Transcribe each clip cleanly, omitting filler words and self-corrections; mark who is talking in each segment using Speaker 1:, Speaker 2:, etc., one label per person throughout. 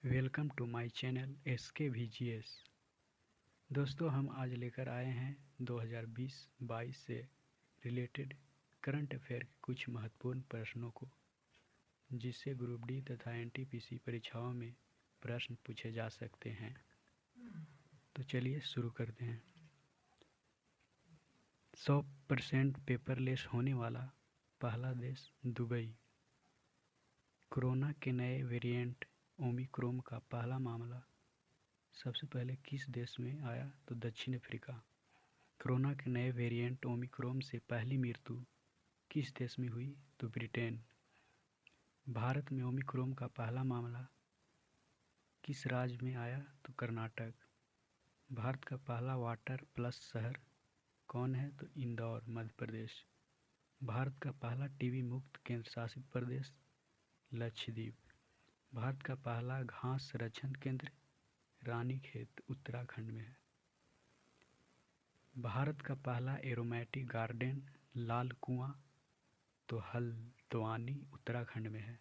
Speaker 1: Welcome to my channel SKVGS। दोस्तों, हम आज लेकर आए हैं 2020-22 से रिलेटेड करंट अफेयर के कुछ महत्वपूर्ण प्रश्नों को, जिससे ग्रुप डी तथा NTPC परीक्षाओं में प्रश्न पूछे जा सकते हैं। तो चलिए शुरू करते हैं। 100% पेपरलेस होने वाला पहला देश दुबई। कोरोना के नए वेरिएंट ओमिक्रॉन का पहला मामला सबसे पहले किस देश में आया? तो दक्षिण अफ्रीका। कोरोना के नए वेरिएंट ओमिक्रॉन से पहली मृत्यु किस देश में हुई? तो ब्रिटेन। भारत में ओमिक्रॉन का पहला मामला किस राज्य में आया? तो कर्नाटक। भारत का पहला वाटर प्लस शहर कौन है? तो इंदौर, मध्य प्रदेश। भारत का पहला टीबी मुक्त केंद्र शासित प्रदेश लक्षद्वीप। भारत का पहला घास संरक्षण केंद्र रानीखेत, उत्तराखंड में है। भारत का पहला एरोमेटिक गार्डन लाल कुआं तो हल्द्वानी, उत्तराखंड में है।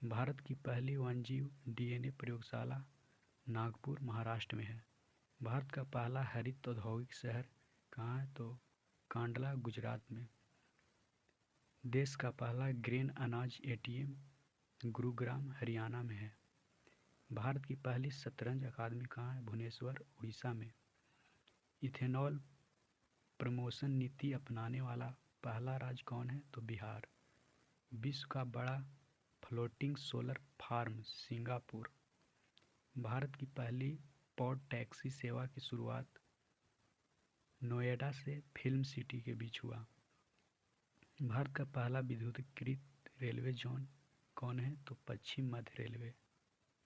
Speaker 1: भारत की पहली वन्यजीव DNA प्रयोगशाला नागपुर, महाराष्ट्र में है। भारत का पहला हरित औद्योगिक शहर कहाँ है? तो कांडला, गुजरात में। देश का पहला ग्रेन अनाज ATM गुरुग्राम, हरियाणा में है। भारत की पहली शतरंज अकादमी कहाँ है? भुवनेश्वर, उड़ीसा में। इथेनॉल प्रमोशन नीति अपनाने वाला पहला राज्य कौन है? तो बिहार। विश्व का बड़ा floating solar farm Singapore. Bharat की पहली पॉड टैक्सी सेवा की शुरुआत नोएडा से फिल्म सिटी के बीच हुआ। भारत का पहला विद्युतीकृत रेलवे जोन कौन है? तो पश्चिम मध्य रेलवे।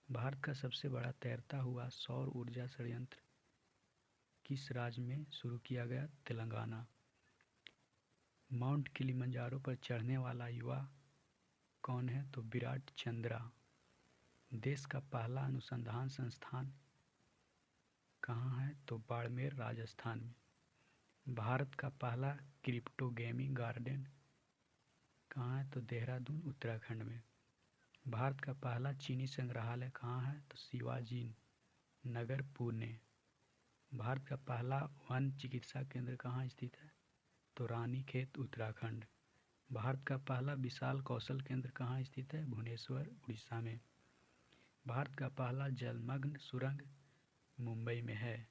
Speaker 1: भारत का सबसे बड़ा तैरता हुआ सौर ऊर्जा संयंत्र किस राज्य में शुरू किया गया? तेलंगाना। माउंट किलिमंजारो पर चढ़ने वाला युवा कौन है? तो विराट चंद्रा। देश का पहला अनुसंधान संस्थान कहाँ है? तो बाड़मेर, राजस्थान में। भारत का पहला क्रिप्टो गेमिंग गार्डन कहाँ है? तो देहरादून, उत्तराखंड में। भारत का पहला चीनी संग्रहालय कहाँ है? तो शिवाजी नगर, पुणे। भारत का पहला वन चिकित्सा केंद्र कहाँ स्थित है? तो रानीखेत, उत्तराखंड। भारत का पहला विशाल कौशल केंद्र कहाँ स्थित है? भुवनेश्वर, उड़ीसा में। भारत का पहला जलमग्न सुरंग मुंबई में है।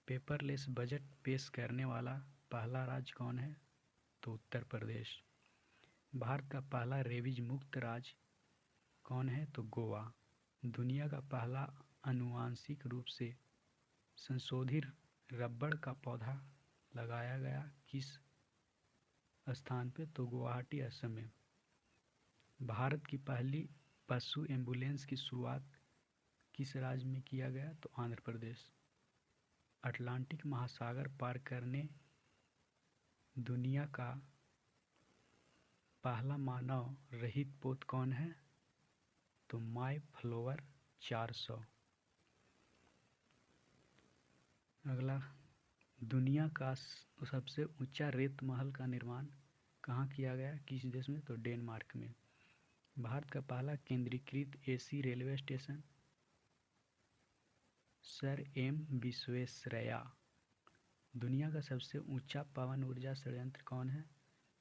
Speaker 1: पेपरलेस बजट पेश करने वाला पहला राज्य कौन है? तो उत्तर प्रदेश। भारत का पहला रेबीज मुक्त राज्य कौन है? तो गोवा। दुनिया का पहला आनुवांशिक रूप से संशोधित रबड़ का पौधा लगाया गया किस स्थान पे? तो गुवाहाटी, असम में। भारत की पहली पशु एम्बुलेंस की शुरुआत किस राज्य में किया गया? तो आंध्र प्रदेश। अटलांटिक महासागर पार करने दुनिया का पहला मानव रहित पोत कौन है? तो माय फ्लोवर 400। अगला, दुनिया का सबसे ऊंचा रेत महल का निर्माण कहाँ किया गया? किस देश में? तो डेनमार्क में। भारत का पहला केंद्रीकृत AC railway station sir M Visvesvaraya. दुनिया का सबसे ऊंचा पवन ऊर्जा संयंत्र कौन है?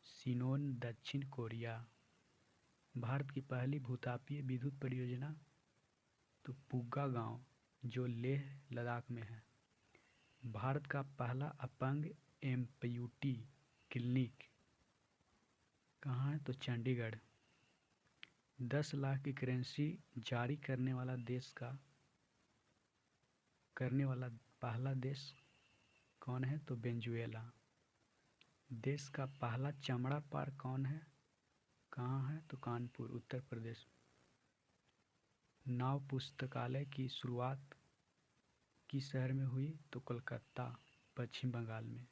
Speaker 1: सिनोन, दक्षिण कोरिया। भारत की पहली भूतापीय विद्युत परियोजना तो पुग्गा गांव, जो लेह लद्दाख में है। भारत का पहला अपंग एम्पयूटी क्लिनिक कहाँ है? तो चंडीगढ़। 10 लाख की करेंसी जारी करने वाला पहला देश कौन है? तो वेनेजुएला। देश का पहला चमड़ा पार्क कौन है? कहाँ है? तो कानपुर, उत्तर प्रदेश। नाव पुस्तकालय की शुरुआत किस शहर में हुई? तो कोलकाता, पश्चिम बंगाल में।